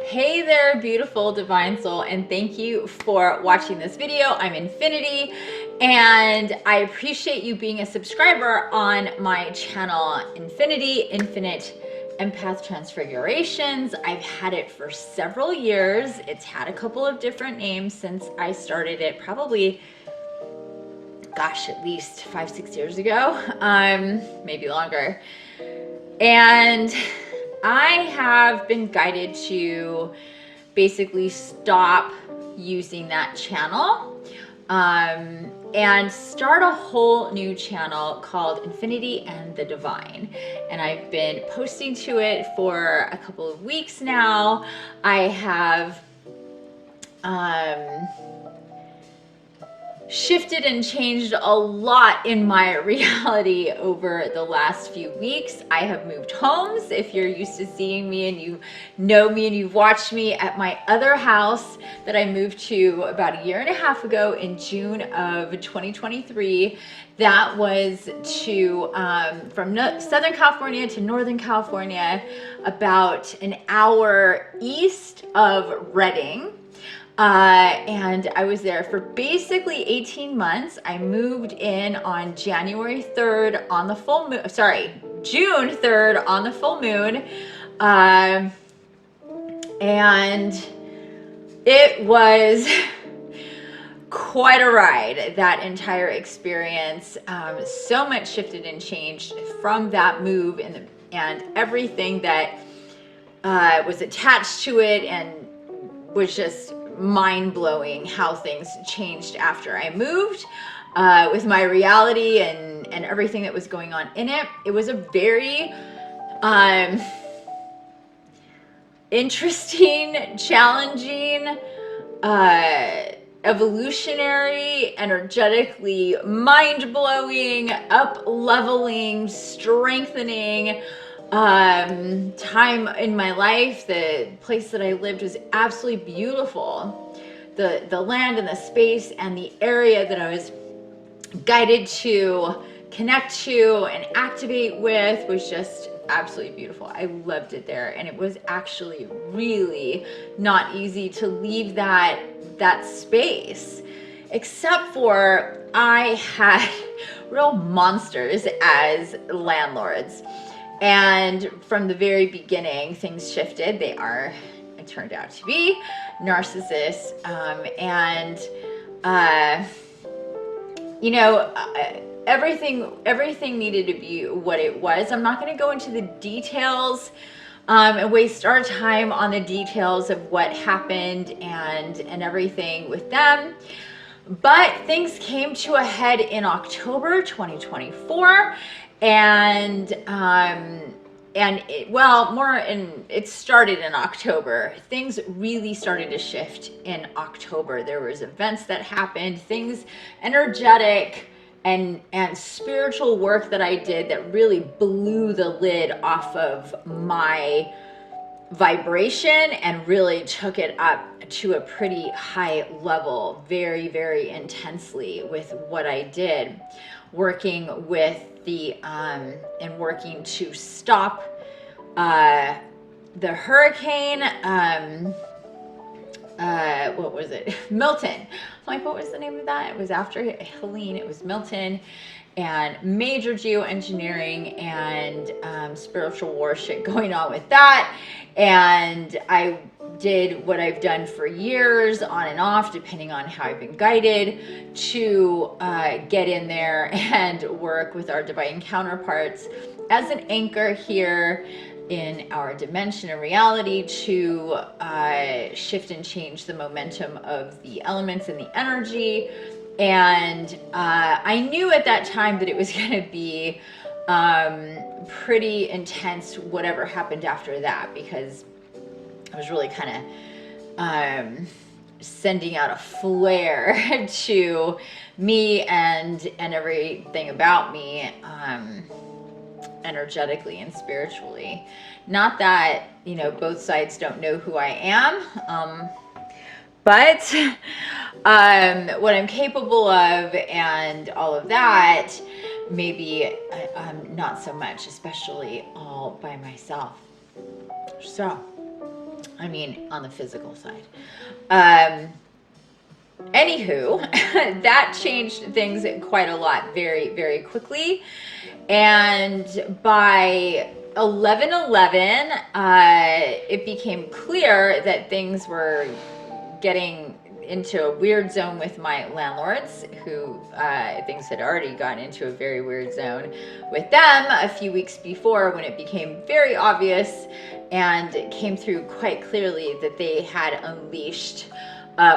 Hey there, beautiful divine soul, and thank you for watching this video. I'm Infiniti, and I appreciate you being a subscriber on my channel, Infiniti, Infinite Empath Transfigurations. I've had it for several years. It's had a couple of different names since I started it, probably, gosh, at least 5-6 years ago, maybe longer. And I have been guided to basically stop using that channel and start a whole new channel called Infiniti and the Divine. And I've been posting to it for a couple of weeks now. I have shifted and changed a lot in my reality over the last few weeks. I have moved homes. If you're used to seeing me and you know me and you've watched me at my other house that I moved to about 1.5 years ago in June of 2023, that was to from Southern California to Northern California, about an hour east of Redding. And I was there for basically 18 months. I moved in on January 3rd on the full moon, June 3rd on the full moon. And it was quite a ride, that entire experience. So much shifted and changed from that move and everything that was attached to it, and was just mind-blowing how things changed after I moved with my reality and everything that was going on in it. It was a very interesting, challenging, evolutionary, energetically mind-blowing, up-leveling, strengthening time in my life. The place that I lived was absolutely beautiful. The land and the space and the area that I was guided to connect to and activate with was just absolutely beautiful. I loved it there, and it was actually really not easy to leave that space, except for I had real monsters as landlords. And from the very beginning, things shifted. It turned out to be narcissists. Everything needed to be what it was. I'm not going to go into the details and waste our time on the details of what happened and everything with them. But things came to a head in October 2024. And it started in October. Things really started to shift in October. There was events that happened, things energetic and spiritual work that I did that really blew the lid off of my vibration and really took it up to a pretty high level, very, very intensely, with what I did, working with and working to stop the hurricane, what was it? Milton. Like, what was the name of that? It was after Helene. It was Milton, and major geoengineering and spiritual war shit going on with that. And I did what I've done for years, on and off, depending on how I've been guided, to get in there and work with our divine counterparts as an anchor here in our dimension and reality to shift and change the momentum of the elements and the energy. And I knew at that time that it was going to be pretty intense, whatever happened after that, because I was really kind of sending out a flare to me and everything about me, energetically and spiritually. Not that, both sides don't know who I am, but what I'm capable of and all of that, maybe not so much, especially all by myself. So I mean, on the physical side. Anywho, that changed things quite a lot very, very quickly. And by 11/11, it became clear that things were getting into a weird zone with my landlords, who things had already gotten into a very weird zone with them a few weeks before, when it became very obvious and it came through quite clearly that they had unleashed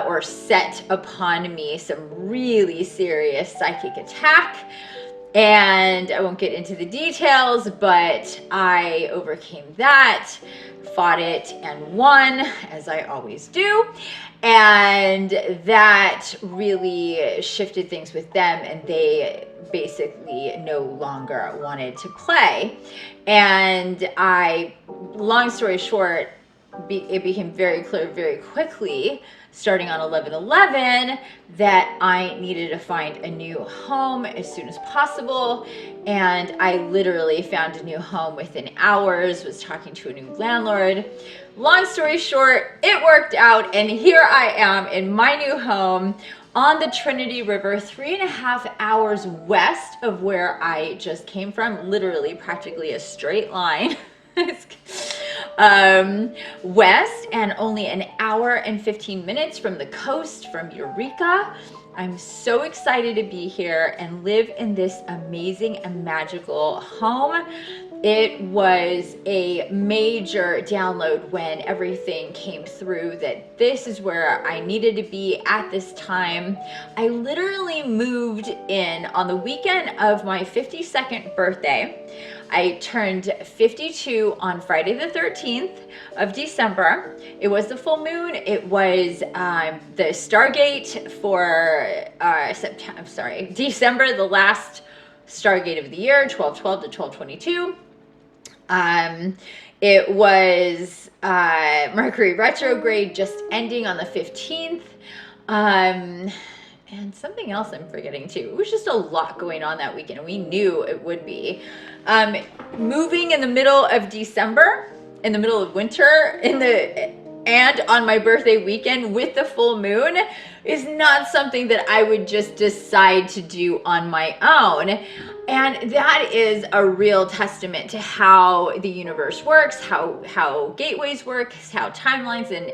or set upon me some really serious psychic attack. And I won't get into the details, but I overcame that, fought it, and won, as I always do. And that really shifted things with them, and they basically no longer wanted to play. And long story short, it became very clear very quickly, starting on 11/11, that I needed to find a new home as soon as possible. And I literally found a new home within hours, was talking to a new landlord. Long story short, it worked out, and here I am in my new home on the Trinity River, 3.5 hours west of where I just came from, literally practically a straight line. West, and only an hour and 15 minutes from the coast, from Eureka. I'm so excited to be here and live in this amazing and magical home. It was a major download when everything came through that this is where I needed to be at this time. I literally moved in on the weekend of my 52nd birthday. I turned 52 on Friday the 13th of December. It was the full moon. It was the Stargate for December, the last Stargate of the year, 12/12 to 12/22. It was Mercury retrograde just ending on the 15th. And something else I'm forgetting too. It was just a lot going on that weekend, and we knew it would be. Moving in the middle of December, in the middle of winter, and on my birthday weekend with the full moon is not something that I would just decide to do on my own. And that is a real testament to how the universe works, how gateways work, how timelines and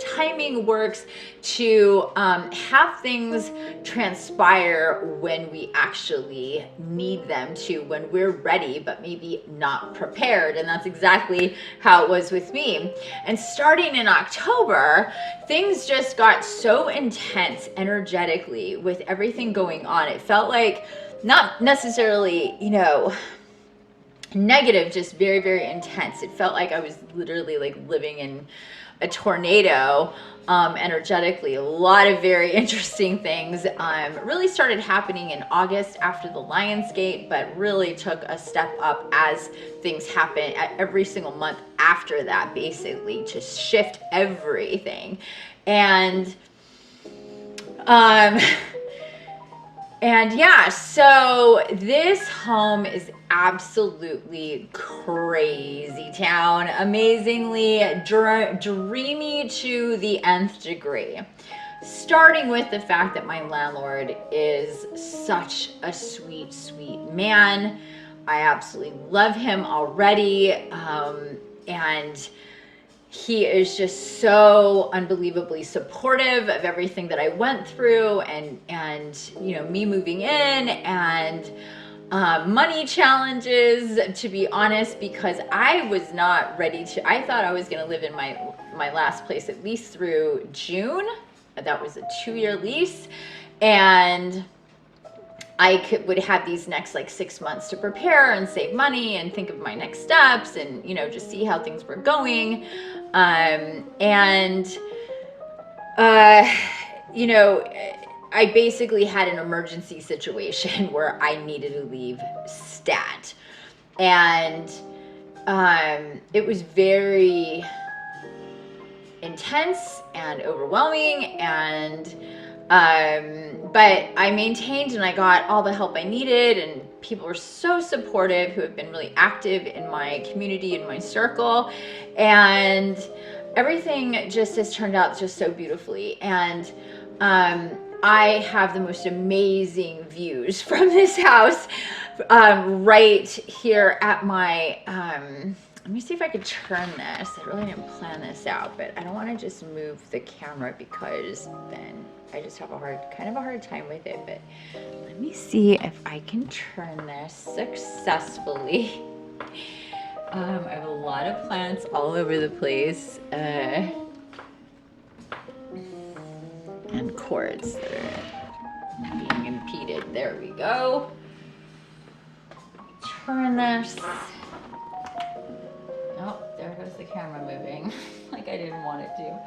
timing works, to have things transpire when we actually need them to, when we're ready, but maybe not prepared. And that's exactly how it was with me. And starting in October, things just got so intense energetically with everything going on. It felt like, not necessarily, negative, just very, very intense. It felt like I was literally like living in a tornado, energetically. A lot of very interesting things really started happening in August after the Lionsgate, but really took a step up as things happened at every single month after that, basically, to shift everything. And yeah, so this home is absolutely crazy town, amazingly dreamy to the nth degree. Starting with the fact that my landlord is such a sweet, sweet man. I absolutely love him already, and he is just so unbelievably supportive of everything that I went through, and me moving in, and money challenges, to be honest, because I was not ready to. I thought I was going to live in my last place at least through June. That was a 2-year lease, and I would have these next 6 months to prepare and save money and think of my next steps, and just see how things were going. I basically had an emergency situation where I needed to leave stat, and it was very intense and overwhelming, and but I maintained, and I got all the help I needed, and people were so supportive who have been really active in my community, in my circle. And everything just has turned out just so beautifully. And I have the most amazing views from this house right here at my, let me see if I could turn this. I really didn't plan this out, but I don't want to just move the camera because then I just have kind of a hard time with it. But let me see if I can turn this successfully. I have a lot of plants all over the place. And cords that are being impeded. There we go. Turn this. Oh, there goes the camera moving like I didn't want it to.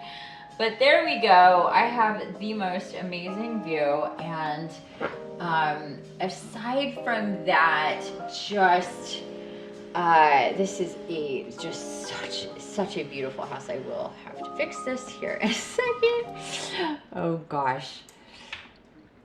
But there we go. I have the most amazing view. And aside from that, just this is just such a beautiful house. I will have to fix this here in a second. Oh gosh.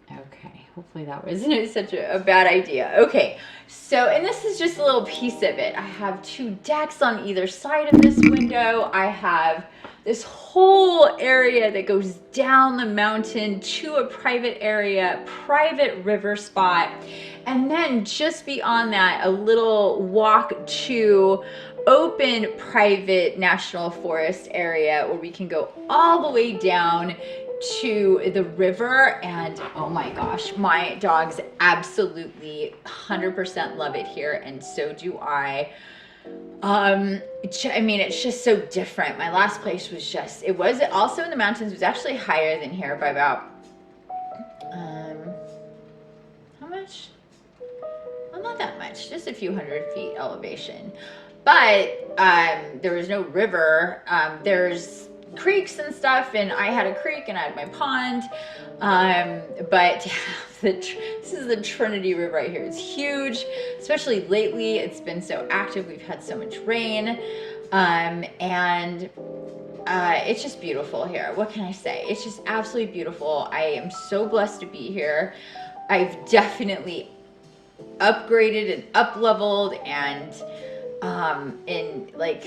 Okay, hopefully that wasn't such a bad idea. Okay, so, and this is just a little piece of it. I have 2 decks on either side of this window. I have this whole area that goes down the mountain to a private area, private river spot. And then just beyond that, a little walk to open private national forest area where we can go all the way down to the river. And oh my gosh, my dogs absolutely 100% love it here, and so do I. I mean, it's just so different. My last place was just, it was also in the mountains. It was actually higher than here by about how much? Well, not that much, just a few hundred feet elevation. But there was no river. There's creeks and stuff, and I had a creek and I had my pond. But this is the Trinity River right here. It's huge, especially lately. It's been so active. We've had so much rain. And it's just beautiful here. What can I say? It's just absolutely beautiful. I am so blessed to be here. I've definitely upgraded and up-leveled, and in like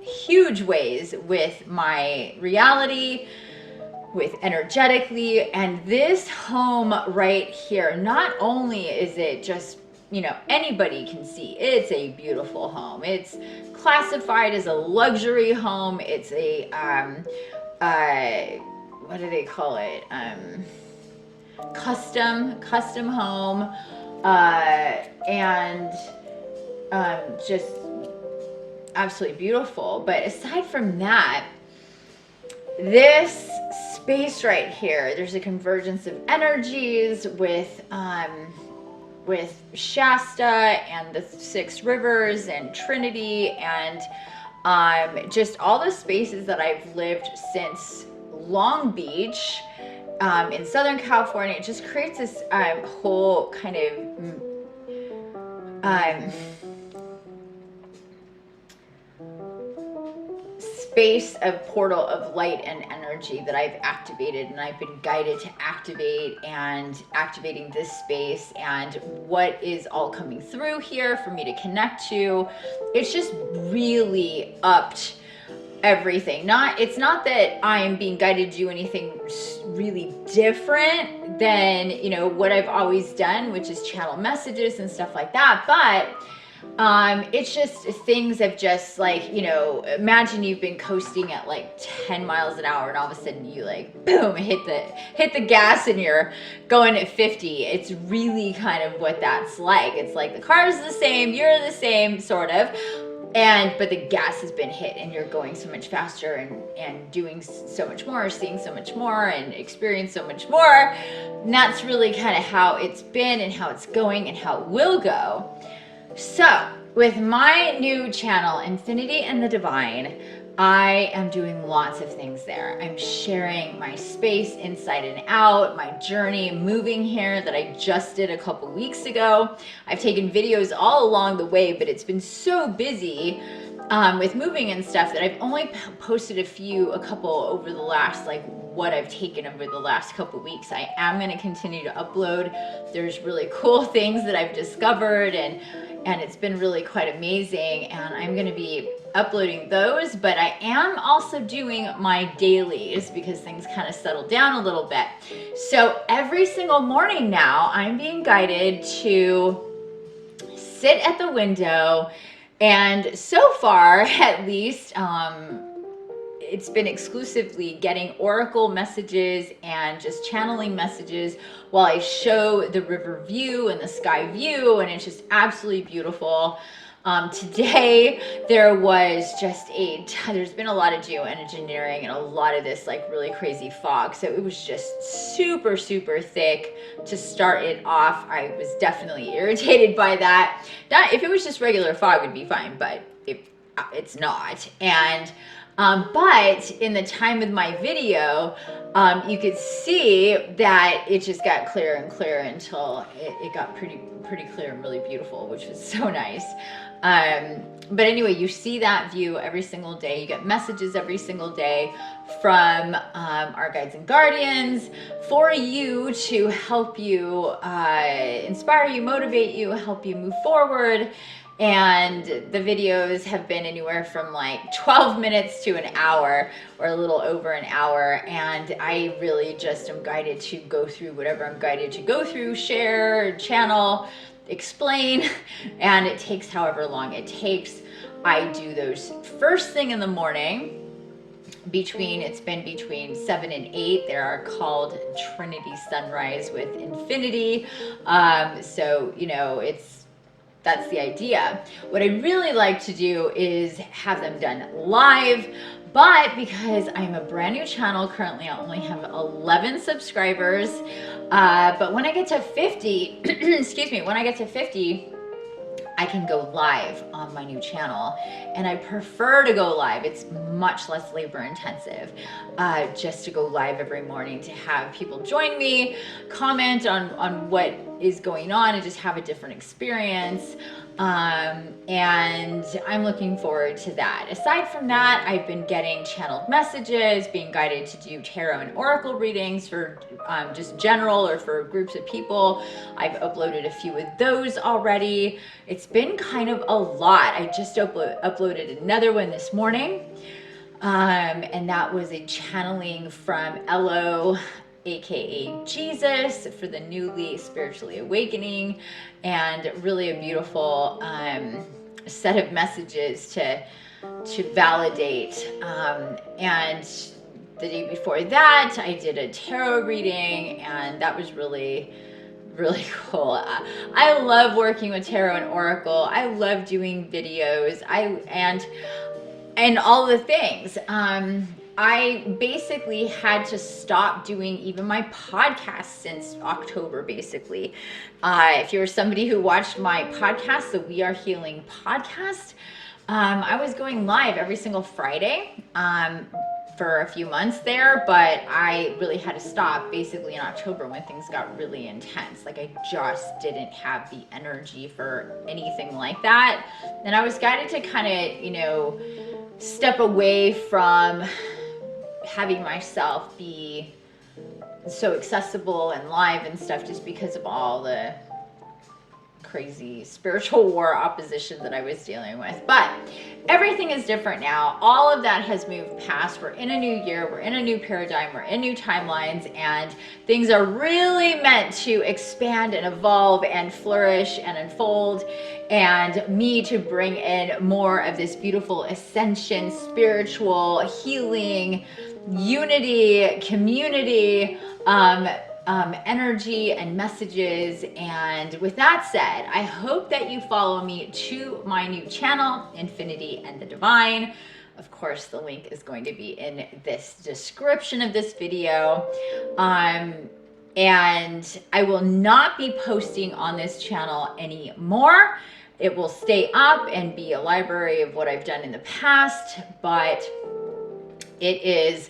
huge ways with my reality, with energetically. And this home right here, not only is it just, you know, anybody can see it's a beautiful home. It's classified as a luxury home. It's a what do they call it, custom home, and just absolutely beautiful. But aside from that, this space right here, there's a convergence of energies with Shasta and the 6 rivers and Trinity, and just all the spaces that I've lived since Long Beach in Southern California. It just creates this whole kind of space of portal of light and energy that I've activated, and I've been guided to activate, and activating this space and what is all coming through here for me to connect to. It's just really upped everything. It's not that I am being guided to do anything really different than, you know, what I've always done, which is channel messages and stuff like that, but it's just things have just, like, you know, imagine you've been coasting at like 10 miles an hour and all of a sudden you like boom hit the gas and you're going at 50. It's really kind of what that's like. It's like the car is the same, you're the same, sort of, but the gas has been hit and you're going so much faster and doing so much more, seeing so much more, and experience so much more. And that's really kind of how it's been and how it's going and how it will go. So with my new channel, Infiniti and the Divine, I am doing lots of things there. I'm sharing my space inside and out, my journey moving here that I just did a couple weeks ago. I've taken videos all along the way, but it's been so busy with moving and stuff that I've only posted a couple over the last, like, what I've taken over the last couple weeks. I am going to continue to upload. There's really cool things that I've discovered, and it's been really quite amazing. And I'm going to be uploading those, but I am also doing my dailies because things kind of settled down a little bit. So every single morning now, I'm being guided to sit at the window, and so far, at least, it's been exclusively getting oracle messages and just channeling messages while I show the river view and the sky view, and it's just absolutely beautiful. Today there was just there's been a lot of geoengineering and a lot of this like really crazy fog, so it was just super thick to start it off. I was definitely irritated by that. If it was just regular fog, it'd be fine, but it's not. And but in the time of my video, you could see that it just got clearer and clearer until it got pretty clear and really beautiful, which was so nice. But anyway, you see that view every single day. You get messages every single day from our guides and guardians for you to help you, inspire you, motivate you, help you move forward. And the videos have been anywhere from like 12 minutes to an hour, or a little over an hour. And I really just am guided to go through whatever I'm guided to go through, share, channel, explain, and it takes however long it takes. I do those first thing in the morning. It's been between 7 and 8. They are called Trinity Sunrise with Infiniti. So, you know, that's the idea. What I really like to do is have them done live, but because I'm a brand new channel, currently I only have 11 subscribers, but when I get to 50, excuse me, when I get to 50, I can go live on my new channel, and I prefer to go live. It's much less labor intensive, just to go live every morning, to have people join me, comment on what is going on, and just have a different experience. And I'm looking forward to that. Aside from that, I've been getting channeled messages, being guided to do tarot and oracle readings for just general or for groups of people. I've uploaded a few of those already. It's been kind of a lot. I just uploaded another one this morning, and that was a channeling from Elo, aka Jesus, for the newly spiritually awakening, and really a beautiful set of messages to validate. And the day before that, I did a tarot reading, and that was really cool. I love working with tarot and oracle. I love doing videos. And all the things. I basically had to stop doing even my podcast since October, basically. If you're somebody who watched my podcast, the We Are Healing podcast, I was going live every single Friday for a few months there, but I really had to stop basically in October when things got really intense. Like, I just didn't have the energy for anything like that. And I was guided to kind of, you know, step away from having myself be so accessible and live and stuff, just because of all the crazy spiritual war opposition that I was dealing with. But everything is different now. All of that has moved past. We're in a new year, we're in a new paradigm, we're in new timelines, and things are really meant to expand and evolve and flourish and unfold, and me to bring in more of this beautiful ascension, spiritual healing, unity, community, energy and messages. And with that said, I hope that you follow me to my new channel, Infiniti and the Divine. Of course, the link is going to be in this description of this video. And I will not be posting on this channel anymore. It will stay up and be a library of what I've done in the past, but it is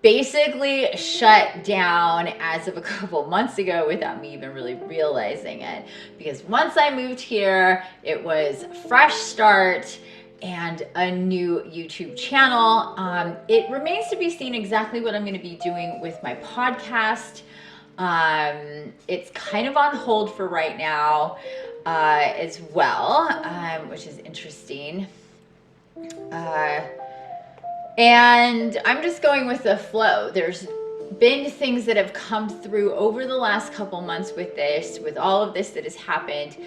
basically shut down as of a couple months ago without me even really realizing it. Because once I moved here, it was fresh start and a new YouTube channel. It remains to be seen exactly what I'm going to be doing with my podcast. It's kind of on hold for right now as well, which is interesting. And I'm just going with the flow. There's been things that have come through over the last couple months with this, with all of this that has happened.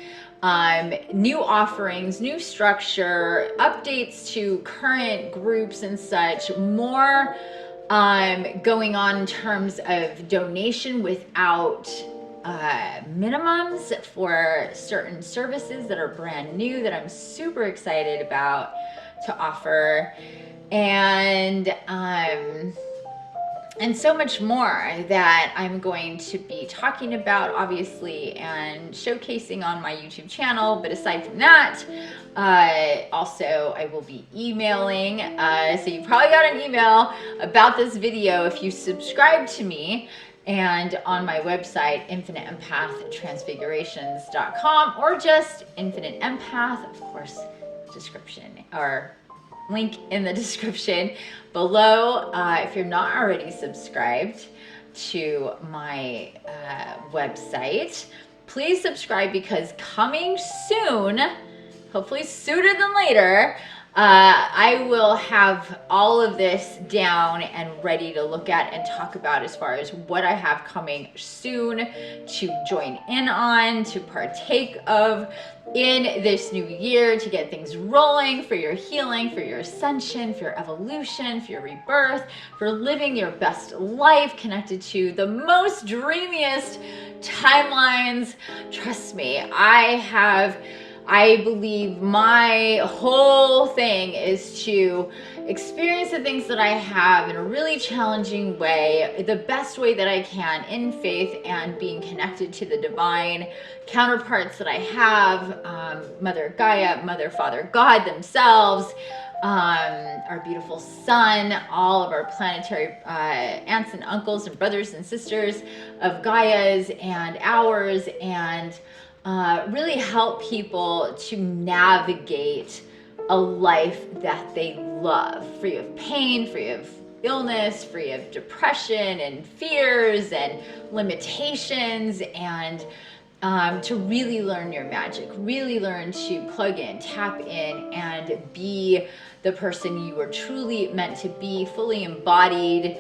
New offerings, new structure, updates to current groups and such, more going on in terms of donation without minimums for certain services that are brand new that I'm super excited about to offer. And so much more that I'm going to be talking about, obviously, and showcasing on my YouTube channel. But aside from that, also I will be emailing. So you probably got an email about this video if you subscribe to me, and on my website, infiniteempathtransfigurations.com, or just Infinite Empath, of course, description or link in the description below. If you're not already subscribed to my website, please subscribe, because coming soon, hopefully sooner than later, I will have all of this down and ready to look at and talk about as far as what I have coming soon to join in on, to partake of in this new year, to get things rolling for your healing, for your ascension, for your evolution, for your rebirth, for living your best life connected to the most dreamiest timelines. Trust me, I believe my whole thing is to experience the things that I have in a really challenging way, the best way that I can, in faith and being connected to the divine counterparts that I have, Mother Gaia, Mother, Father, God themselves, our beautiful sun, all of our planetary aunts and uncles and brothers and sisters of Gaia's and ours, and really help people to navigate a life that they love, free of pain, free of illness, free of depression and fears and limitations, and to really learn your magic, really learn to plug in, tap in, and be the person you are truly meant to be, fully embodied,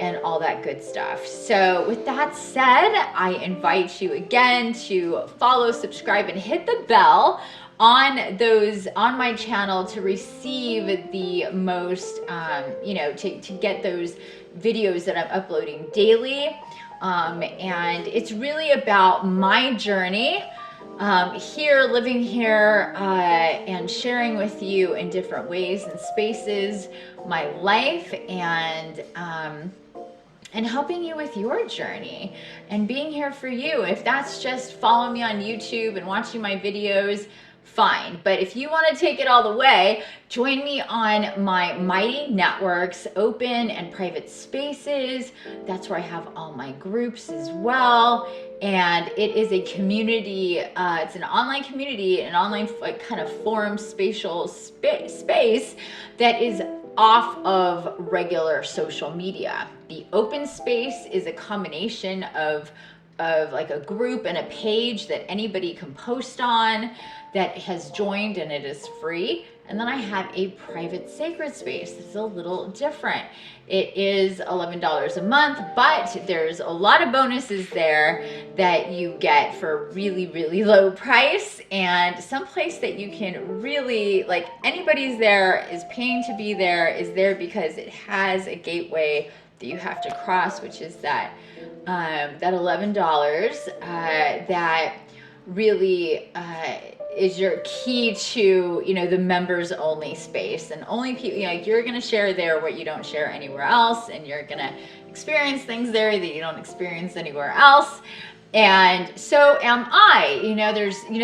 and all that good stuff. So with that said, I invite you again to follow, subscribe, and hit the bell on my channel to receive the most, to get those videos that I'm uploading daily. And it's really about my journey here, living here, and sharing with you in different ways and spaces my life, and helping you with your journey and being here for you. If that's just following me on YouTube and watching my videos, fine. But if you want to take it all the way, join me on my Mighty Networks open and private spaces. That's where I have all my groups as well. And it is a community, it's an online community, an online kind of forum spatial space that is off of regular social media. The open space is a combination of like a group and a page that anybody can post on that has joined, and it is free. And then I have a private sacred space that's a little different. It is $11 a month, but there's a lot of bonuses there that you get for a really, really low price, and someplace that you can really, like, anybody's there, is paying to be there, is there because it has a gateway that you have to cross, which is that $11 that really is your key to, the members only space, and only people, you're going to share there what you don't share anywhere else, and you're going to experience things there that you don't experience anywhere else. And so am I.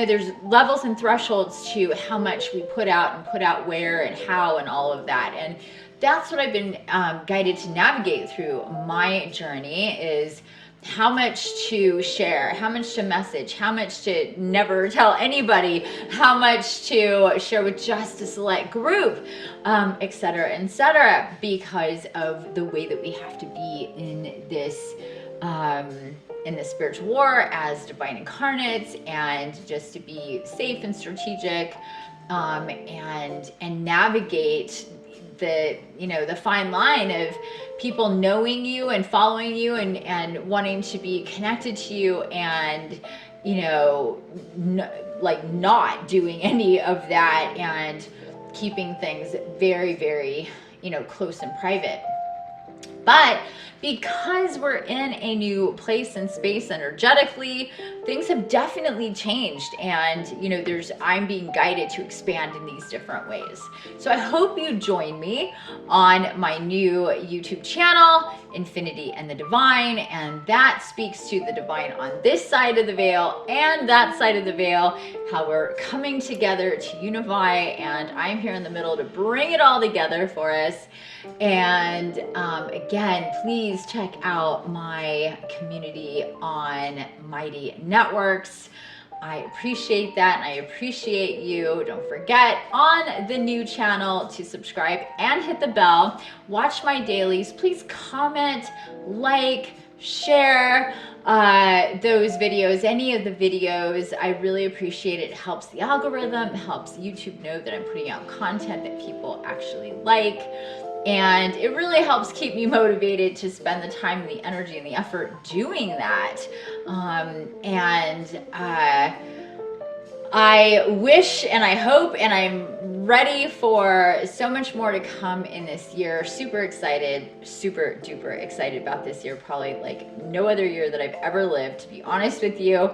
There's levels and thresholds to how much we put out, and put out where and how and all of that. And that's what I've been guided to navigate through my journey, is how much to share, how much to message, how much to never tell anybody, how much to share with just a select group, etc., because of the way that we have to be in this spiritual war as divine incarnates, and just to be safe and strategic and navigate the, the fine line of people knowing you and following you and wanting to be connected to you, and like not doing any of that and keeping things very, very close and private. But because we're in a new place and space energetically, things have definitely changed, and I'm being guided to expand in these different ways. So I hope you join me on my new YouTube channel, Infiniti and the Divine, and that speaks to the divine on this side of the veil and that side of the veil, how we're coming together to unify, and I'm here in the middle to bring it all together for us. And again, please check out my community on Mighty Networks. I appreciate that, and I appreciate you. Don't forget on the new channel to subscribe and hit the bell. Watch my dailies. Please comment, like, share those videos, any of the videos. I really appreciate it. It helps the algorithm, it helps YouTube know that I'm putting out content that people actually like. And it really helps keep me motivated to spend the time and the energy and the effort doing that. I wish and I hope and I'm ready for so much more to come in this year. Super excited, super duper excited about this year. Probably like no other year that I've ever lived, to be honest with you.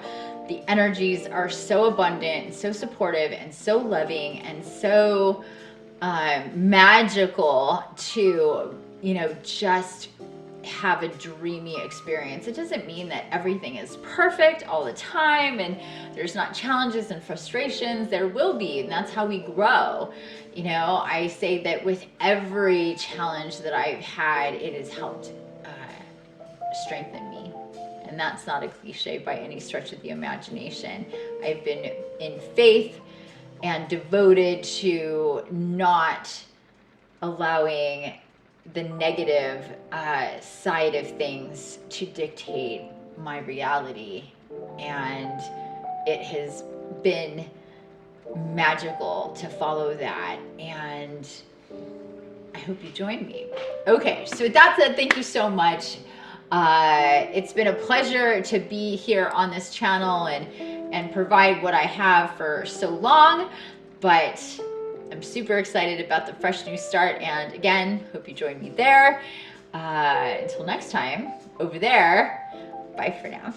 The energies are so abundant and so supportive and so loving and so magical to, just have a dreamy experience. It doesn't mean that everything is perfect all the time and there's not challenges and frustrations. There will be, and that's how we grow. I say that with every challenge that I've had, it has helped strengthen me. And that's not a cliche by any stretch of the imagination. I've been in faith and devoted to not allowing the negative side of things to dictate my reality. And it has been magical to follow that. And I hope you join me. Okay, so with that said, thank you so much. It's been a pleasure to be here on this channel and provide what I have for so long, but I'm super excited about the fresh new start. And again, hope you join me there. Until next time, over there, bye for now.